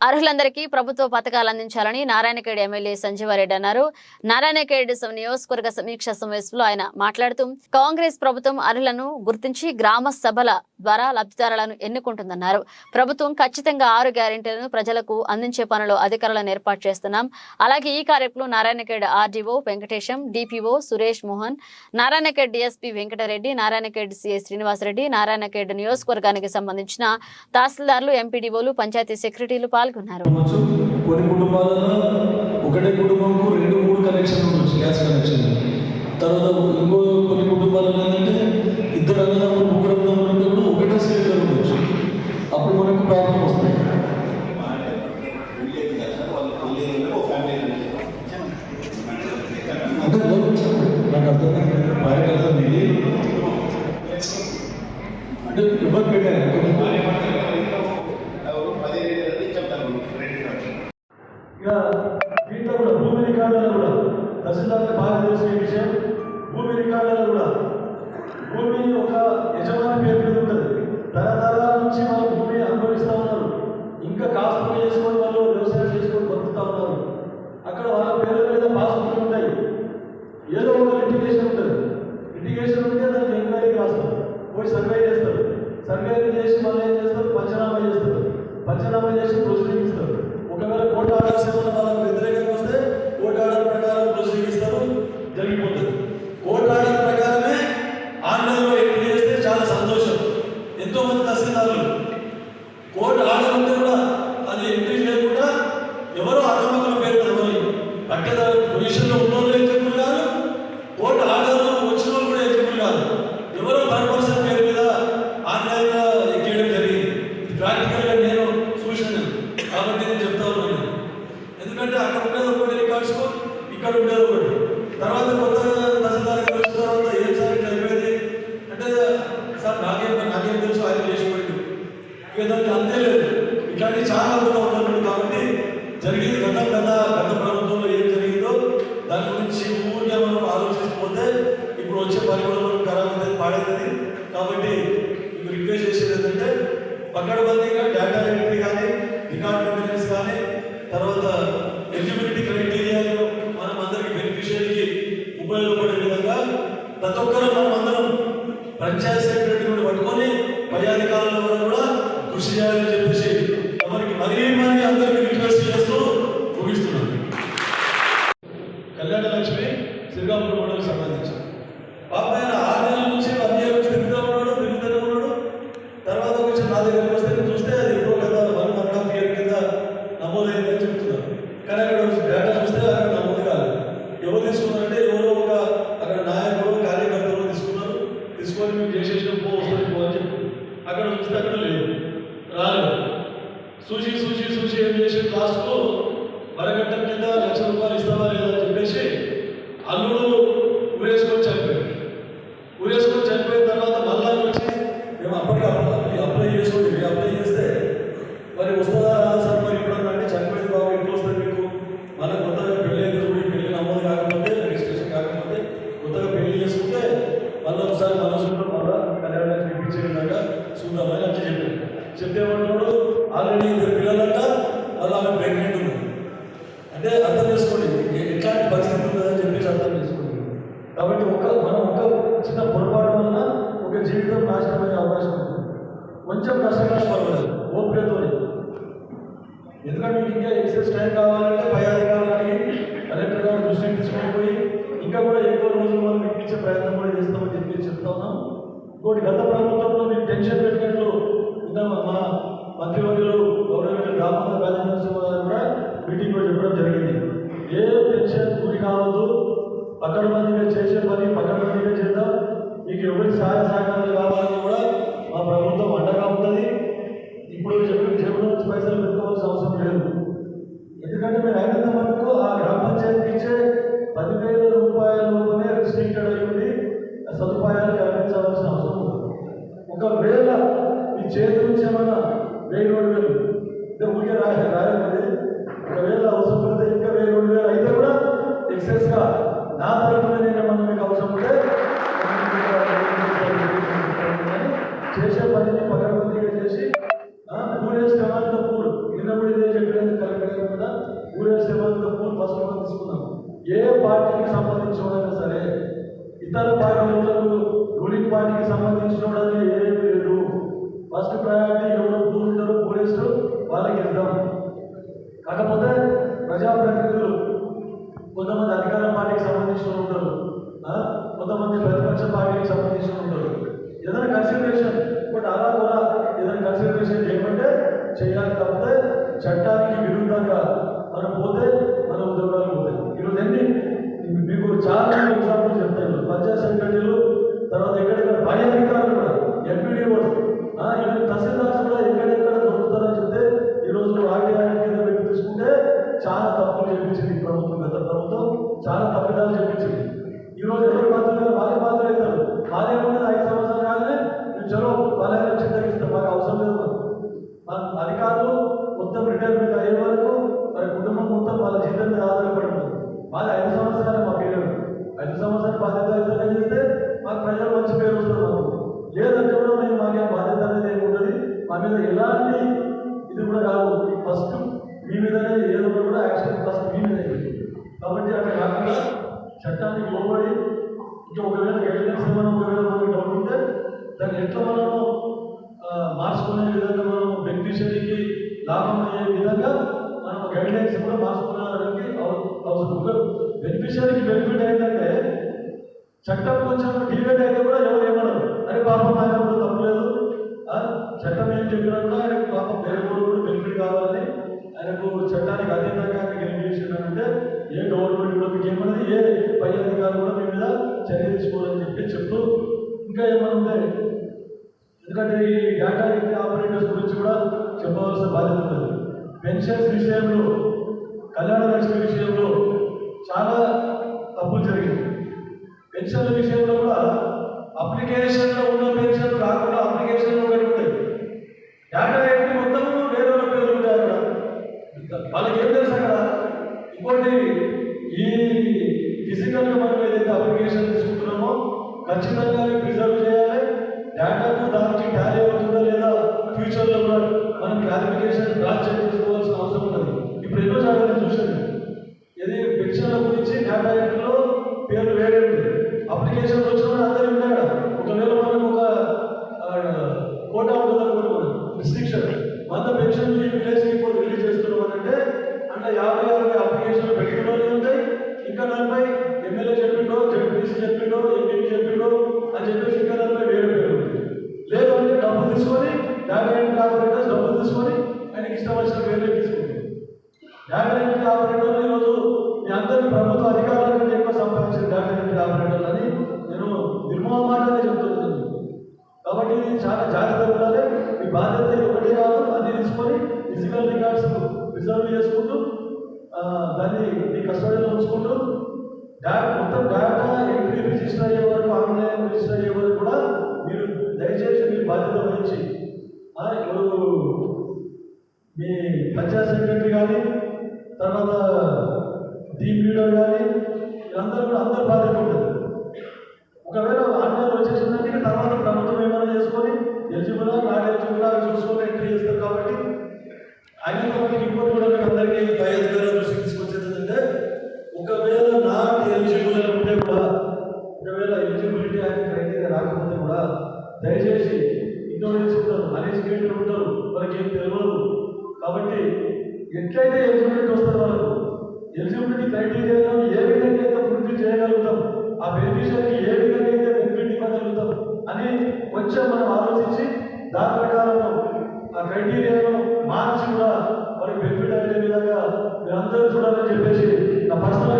అర్హులందరికీ ప్రభుత్వ పథకాలు అందించాలని నారాయణఖేడ్ ఎమ్మెల్యే సంజీవారెడ్డి అన్నారు. నారాయణఖేడ్ నియోజకవర్గ సమీక్ష సమావేశంలో ఆయన మాట్లాడుతూ కాంగ్రెస్ ప్రభుత్వం అర్హులను గుర్తించి గ్రామ సభల ద్వారా లబ్ధిదారులను ఎన్నుకుంటుందన్నారు. ప్రభుత్వం ఖచ్చితంగా 6 గ్యారెంటీలను ప్రజలకు అందించే పనిలో అధికారులను ఏర్పాటు చేస్తున్నాం. అలాగే ఈ కార్యక్రమంలో Narayankhed RDO Venkatesham, DPO Suresh Mohan, Narayankhed DSP Venkatreddy, Narayankhed CI Srinivasreddy, Narayankhed నియోజకవర్గానికి సంబంధించిన తహసీల్దార్లు, ఎంపీడీఓలు, పంచాయతీ సెక్రటరీలు పాల్గొన్నారు. కొన్ని కుటుంబాలలో ఒకటే కుటుంబంకు 2-3 కనెక్షన్లు ఉండొచ్చు, గ్యాస్ కనెక్షన్. తర్వాత ఇంకో కొన్ని కుటుంబాలలో ఏంటంటే ఇద్దరు అన్నదమ్ములు, ముగ్గురు అన్నదమ్ములు ఉంటే కూడా ఒకటే సిలిండర్ ఉండొచ్చు. అప్పుడు మనకు ప్రాబ్లం వస్తుంది. అంటే నాకు అర్థం బయట అర్థం ఇది అంటే ఎవరు పెట్టారు దీంట్లో కూడా భూమి రికార్డులలో కూడా తహసీల్దార్కి బాగా తెలిసిన విషయం. భూమి రికార్డులలో కూడా భూమి ఒక యజమాని పేరు మీద ఉంటుంది. తరతరాల నుంచి వాళ్ళు భూమి అనుభవిస్తూ ఉన్నారు. ఇంకా కాస్త చేసుకొని వాళ్ళు వ్యవసాయం చేసుకొని బతుకుతూ ఉన్నారు. అక్కడ వాళ్ళ పేర్ల మీద పాస్బుక్లు ఉంటాయి. ఏదో ఒక లిటిగేషన్ ఉంటుంది. లిటిగేషన్ ఉంటే దానికి ఎంక్వైరీకి రాస్తారు, పోయి సర్వే చేస్తారు. సర్వే చేసి వాళ్ళు ఏం చేస్తారు, పంచనామా చేస్తారు. పంచనామా చేసి ప్రొసీడింగ్ ఇస్తారు. ఒకవేళ కోర్టు ఆర్డర్స్ ఏమైనా వాళ్ళకి వ్యతిరేకంగా వస్తే కోర్టు ఆర్డర్ ప్రకారం ప్రొసీడింగ్ ఇస్తారు, జరిగిపోతుంది. కోర్టు ఆర్డర్ ప్రకారమే ఆన్లైన్లో ఎంట్రీ చేస్తే చాలా సంతోషం. ఎంతోమంది తహసీల్దారులు కోర్టు ఆర్డర్ ఉంటే కూడా అది ఎంట్రీ చేయకుండా ఎవరో అర్థమకుల పేరు తెలవాలి. పట్టదారు పొజిషన్లో ఉన్నోళ్ళు ఎలిజిబుల్ కాదు, కోర్టు ఆర్డర్లో వచ్చిన వాళ్ళు కూడా ఎలిజిబుల్ కాదు. ఎవరో 1% పేరు మీద ఆన్లైన్లో ఎక్కేయడం జరిగింది. ఇది ప్రాక్టికల్గా నేను చూశాను కాబట్టి నేను చెప్తా ఉన్నాను. ఎందుకంటే అక్కడ ఉండేది ఒకటి రికార్డ్స్, ఇక్కడ ఉండేది ఒకటి. తర్వాత కొత్త తహసీల్దార్ వచ్చిన తర్వాత ఏం సార్ ఇట్లా అయిపోయింది అంటే, సార్ నాకేం తెలుసు, ఆయన చేసిపోయింది. ఇక దానికి అంతే లేదు. ఇట్లాంటివి చాలా కూడా ఉన్నాడు. కాబట్టి జరిగింది గత ప్రభుత్వంలో ఏం జరిగిందో దాని గురించి ఊరికే మనం ఆలోచిస్తుంటే ఇప్పుడు వచ్చే పని కూడా మనం ఖరాబ్ అవుతుంది, పాడవుతుంది. కాబట్టి మీకు రిక్వెస్ట్ చేసేది ఏంటంటే పకడ్బందీగా డేటా ఎంట్రీ కానీ, రికార్డ్ మెయింటెనెన్స్ కానీ, తర్వాత ఎలిజిబిలిటీ క్రైటీరియాలు మనం అందరికి బెనిఫిషియరీకి ఉపయోగపడే విధంగా ప్రతి ఒక్కరూ మనం అందరం పంచాయత్ సెక్రటరీని పట్టుకొని పై అధికారుల వల్ల కూడా కృషి చేయాలని చెప్పేసి మనకి మరీ అందరికీ రిక్వెస్ట్ చేస్తూ ముగిస్తున్నాను. కళ్యాణ లక్ష్మి శ్రీకాకుళం మండలికి సంబంధించి పాప 6 నెలల నుంచి 1 year నుంచి తిరుగుతూనే ఉన్నాడు. తర్వాత వచ్చి నా దగ్గరికి వస్తే చూస్తే అది ఎప్పుడో కదా 1.5 year కింద నమోదైందని చెప్తున్నారు. కానీ అక్కడ డేటా చూస్తే అక్కడ నమోదు కాలేదు. ఎవరు తీసుకున్నారంటే ఎవరో ఒక అక్కడ నాయకులు, కార్యకర్తలు తీసుకొని మేము చేసేసిన వస్తుంది అని చెప్పి అక్కడ చూస్తే అక్కడ లేదు, రాలేదు. చూసి ఏం చేసి లాస్ట్కు వరగంట కింద ₹1,00,000 ఇస్తావా లేదా అని చెప్పేసి అల్లుడు ఊరేసుకొని చనిపోయాడు. చనిపోయిన తర్వాత మళ్ళా వచ్చి మేము అప్పటికి అప్లై చేస్తే మరి వస్తుందా రాదా సార్, మరి ఇప్పుడు అంటే చనిపోయింది బాబు ఇంట్లో వస్తుంది మీకు, మళ్ళీ కొత్తగా పెళ్ళి అయితే చూడి పెళ్లి నమోదు కాకపోతే, రిజిస్ట్రేషన్ కాకపోతే కొత్తగా పెళ్లి చేసుకుంటే మళ్ళీ ఒకసారి మనసులో మళ్ళీ కళ్యాణానికి పిలిపించే విధంగా చూద్దామని అంటే చెప్పేమంటున్నాడు. ఆల్రెడీ 2 పిల్లలంట, మళ్ళీ ఆమె ప్రెగ్నెంట్ ఉంది. అంటే అర్థం చేసుకోండి ఎట్లాంటి పరిస్థితి ఉంటుందని చెప్పేసి అర్థం చేసుకోండి. కాబట్టి మనం ఒక చిన్న పొరపాటు వలన ఒక జీవితం నాశనమయ్యే అవకాశం ఉంటుంది. కొంచెం కష్టంగా పర్వాలేదు, ఓపికతో. ఎందుకంటే మీకు ఇంకా ఎక్సెస్ టైం కావాలంటే పై అధికారులని కలెక్టర్ గారు దృష్టికి తీసుకొని ఇంకా కూడా ఎక్కువ రోజులు మనం ఇప్పించే ప్రయత్నం కూడా చేస్తామని చెప్పి చెప్తా ఉన్నాం. ఇంకోటి గత ప్రభుత్వంలో మీకు టెన్షన్ పెట్టినట్లు మా మంత్రివర్యులు గౌరవనీయులు దామోదర్ రాజనరసింహ గారు కూడా మీటింగ్లో చెప్పడం జరిగింది. ఏ టెన్షన్ గురి కావద్దు, పకడ్బందీగా చేసే పని పకడ్బందీగా చేద్దాం. మీకు ఎవరికి సహాయ సహకారాలు కావాలని కూడా మా ప్రభుత్వం అండగా ఉంటుంది. ఇప్పుడు జేబులో నుంచి పైసలు పెట్టుకోవాల్సిన అవసరం లేదు. ఎందుకంటే మీరు అయినంత మటుకు ఆ గ్రామ పంచాయతీ ఇచ్చే ₹10,000 లోపలే రిస్ట్రిక్టెడ్ అయ్యింది, సదుపాయాలు కల్పించవలసిన అవసరం ఉంది. ఒకవేళ మీ చేతి నుంచి ఏమన్నా 1,000-2,000 ఊరికే రాయకూడదు. ఒకవేళ అవసరం పడితే ఇంకా 1,000-2,000 అయితే కూడా ఎక్సెస్గా నా తరఫున నేనేమన్నా మీకు అవసరం ఉంటే చేసే పనిని పకడ్బందీగా చేసి పూరేస్ కమాండ్ పూర్ నిన్న కూడా ఇదే చెప్పిన ఇతర పార్టీలకు రూలింగ్ పార్టీకి సంబంధించిన వాళ్ళని ఏమీ లేదు. ఫస్ట్ ప్రయారిటీ ఎవరు పూర్తిలో పోలీసులు వాళ్ళకి ఇద్దాం. కాకపోతే ప్రజాప్రతినిధులు కొంతమంది అధికార పార్టీకి సంబంధించిన ఉంటారు, కొంతమంది ప్రతిపక్ష పార్టీకి సంబంధించిన ఉంటారు. ఏదైనా కన్సిడరేషన్ బట్ అలా కూడా ఏదైనా కన్సిడరేషన్ చేయమంటే చేయాలి. తప్పితే చట్టానికి విరుద్ధంగా మనం పోతే మన ఉద్యోగాలు పోతాయి. ఈరోజు ఎన్ని మీకు చాలా ఎగ్జాంపుల్ చెప్తాను. పంచాయత్ సెక్రటరీలు, తర్వాత ఎక్కడెక్కడ పై అధికారులు కూడా, ఎంపీడీఓస్, ఈవెన్ తహసీల్దార్స్ కూడా ఎక్కడెక్కడ దొరుకుతారని చెప్తే ఈరోజు ఆర్టీఐ కింద పెట్టి తీసుకుంటే చాలా తప్పులు చెప్పించింది ప్రభుత్వం. గత ప్రభుత్వం చాలా తప్పిదాలు చెప్పించింది. ఈరోజు ఎవరు బాధ్యులు వాళ్ళే బాధ్యులు అవుతారు. వాళ్ళే ఉండదు 5 సంవత్సరాలు కాగానే మేము చలో వాళ్ళ చింతగిస్తాం, మాకు అవసరం లేదు. మన అధికారులు మొత్తం రిటైర్మెంట్ అయ్యే వరకు మన కుటుంబం మొత్తం వాళ్ళ జీతం మీద ఆధారపడి ఉంటుంది. వాళ్ళ 5 సంవత్సరాలు మా పేరు 5 సంవత్సరాలు బాధ్యత చేస్తే మాకు ప్రజలు మంచి పేరు వస్తుంది. మాకు లేదంటే కూడా మేము మాకే బాధ్యత అనేది ఏమి ఉండదు. మా మీద ఎలాంటి ఇది కూడా కాదు. ఫస్ట్ మీ మీదనే ఏదో కూడా యాక్షన్ ఫస్ట్ మీ మీద. కాబట్టి అక్కడ కాకుండా చట్టానికి లోబడి ఇంకా ఒకవేళ గైడ్లైన్స్ ఏమైనా ఒకవేళ మనకి డౌట్ ఉంటే దాన్ని ఎట్లా మనము మార్చుకునే విధంగా మనం బెనిఫిషరీకి లాభం అయ్యే విధంగా మనం గైడ్లైన్స్ కూడా మార్చుకోవడానికి అవసరం. బెనిఫిషరీకి బెనిఫిట్ అయిందంటే చట్టం కొంచెం డివేట్ అయితే కూడా ఎవరు ఏమన్నారు, అరే పాపం ఆయన కూడా తప్పలేదు, చట్టం ఏం చెప్పినా కూడా ఆయనకు పాపం వేరే కూడా బెనిఫిట్ కావాలని ఆయనకు చట్టానికి అతీతంగా ఆయనకు ఏం చేసిందంటే ఏ గవర్నమెంట్ కూడా మీకు ఏమన్నది, ఏ పై అధికారులు కూడా మీ మీద చర్య తీసుకోవాలని చెప్తూ ఇంకా ఏమన్నా ఉంటే, ఎందుకంటే ఈ డేటా ఎంట్రీ ఆపరేటర్స్ గురించి కూడా చెప్పవలసిన బాధ్యత ఉంటుంది. పెన్షన్స్ విషయంలో, కళ్యాణ లక్ష్మి విషయంలో చాలా తప్పులు జరిగింది. పెన్షన్ల విషయంలో కూడా అప్లికేషన్లో ఉన్న పెన్షన్లు కాకుండా అప్లికేషన్లో ఒకటి ఉంటాయి, డేటా ఎంట్రీ మొత్తం వేరే పేర్లు ఉంటాయి. అక్కడ వాళ్ళకి ఏం తెలుసు అక్కడ. ఇంకోటి, ఈ ఫిజికల్గా మనం ఏదైతే అప్లికేషన్ తీసుకుంటున్నామో ఖచ్చితంగా ప్రిజర్వ్ చేయాలి. డేటాకు దానికి టాలీ అవుతుందా లేదా ఫ్యూచర్లో కూడా మనం క్లారిఫికేషన్ క్రాస్ చెక్ చేసుకోవాల్సిన అవసరం ఉన్నది. ఇప్పుడు ఎన్నో జాగ్రత్తలు చూసాను, ఇది పెన్షన్ల గురించి డేటా ఎంట్రీలో పేర్లు వేరే ఉంది. అప్లికేషన్ వచ్చిన అందరూ ఉన్నాడు. ఒకవేళ మనకు ఒక కోటా ఉంటుంది అనుకోండి, మనం రిస్ట్రిక్షన్ 100 పెన్షన్ ఈ విలేజ్కి ఇప్పుడు రిలీజ్ చేస్తున్నాం అంటే అంటే 50 అప్లికేషన్లు పెట్టుకునే ఉంటాయి. ఇంకా 40 ఎమ్మెల్యే చెప్పిండో, జడ్పీసీ చెప్పిండో, ఎంపీ చెప్పిండో అని చెప్పేసి ఇంకా 40 వేరే పేరు లేదు అంటే డబ్బులు తీసుకొని డేటా ఎంట్రీ ఆపరేటర్స్ డబ్బులు తీసుకొని ఆయనకి ఇష్టం వచ్చిన పేర్లే తీసుకుంటారు. డేటా ఎంట్రీ ఆపరేటర్లు ఈరోజు మీ అందరి ప్రభుత్వ అధికారుల కంటే ఎక్కువ సంపాదించిన డేటా ఎంట్రీ ఆపరేటర్లు అని నేను నిర్మోహమాటంగా చెప్తున్నాను. కాబట్టి ఇది చాలా జాగ్రత్తగా ఉండాలి. మీ బాధ్యత ఒకటి కాదు, అన్ని తీసుకొని ఫిజికల్ రికార్డ్స్ ప్రిజర్వ్ చేసుకుంటూ దాన్ని మీ కస్టడీలో ఉంచుకుంటూ మొత్తం డేటా ఎంట్రీ రిజిస్టర్ అయ్యే వరకు, ఆన్లైన్ రిజిస్టర్ అయ్యే వరకు కూడా మీరు దయచేసి మీ బాధ్యత వహించి ఇప్పుడు మీ పంచాయత్ సెక్రటరీ కానీ, తర్వాత టీమ్ లీడర్ కానీ, వీళ్ళందరూ కూడా అందరూ బాధ్యత ఉంటుంది. ఒకవేళ ఆన్లైన్ వచ్చేసిందంటే తర్వాత ప్రభుత్వం ఏమైనా చేసుకొని ఎలిజిబుల్ నాట్ ఎలిజిబుల్ అవి చూసుకొని ఎంట్రీ చేస్తారు. కాబట్టి అయిన కాబట్టి ఇంకోటి కూడా మీకు అందరికీ పై అధికారుల దృష్టికి తీసుకొచ్చేది ఏంటంటే, ఒకవేళ నాట్ ఎలిజిబుల్ అని ఉంటే కూడా, ఒకవేళ ఎలిజిబిలిటీ అనే క్రైటీరియా రాకపోతే కూడా దయచేసి ఇగ్నోరెన్స్ ఉంటారు, అన్ఎడ్యుకేటెడ్ ఉంటారు, వాళ్ళకి ఏం తెలియదు. కాబట్టి ఎట్లయితే ఎలిజిబిలిటీ వస్తారు వాళ్ళకు ఎలిజిబిలిటీ క్రైటీరియాలో ఏ విధంగా అయితే పూర్తి చేయగలుగుతాం, ఆ బెనిఫిషియరీకి ఏ విధంగా అయితే బెనిఫిట్ ఇవ్వగలుగుతాం అని కొంచెం మనం ఆలోచించి దాని ప్రకారం ఆ క్రైటీరియాను మార్చి కూడా మనకి బెనిఫిట్ అయ్యే విధంగా మీరందరూ చూడాలని చెప్పేసి నా పర్సనల్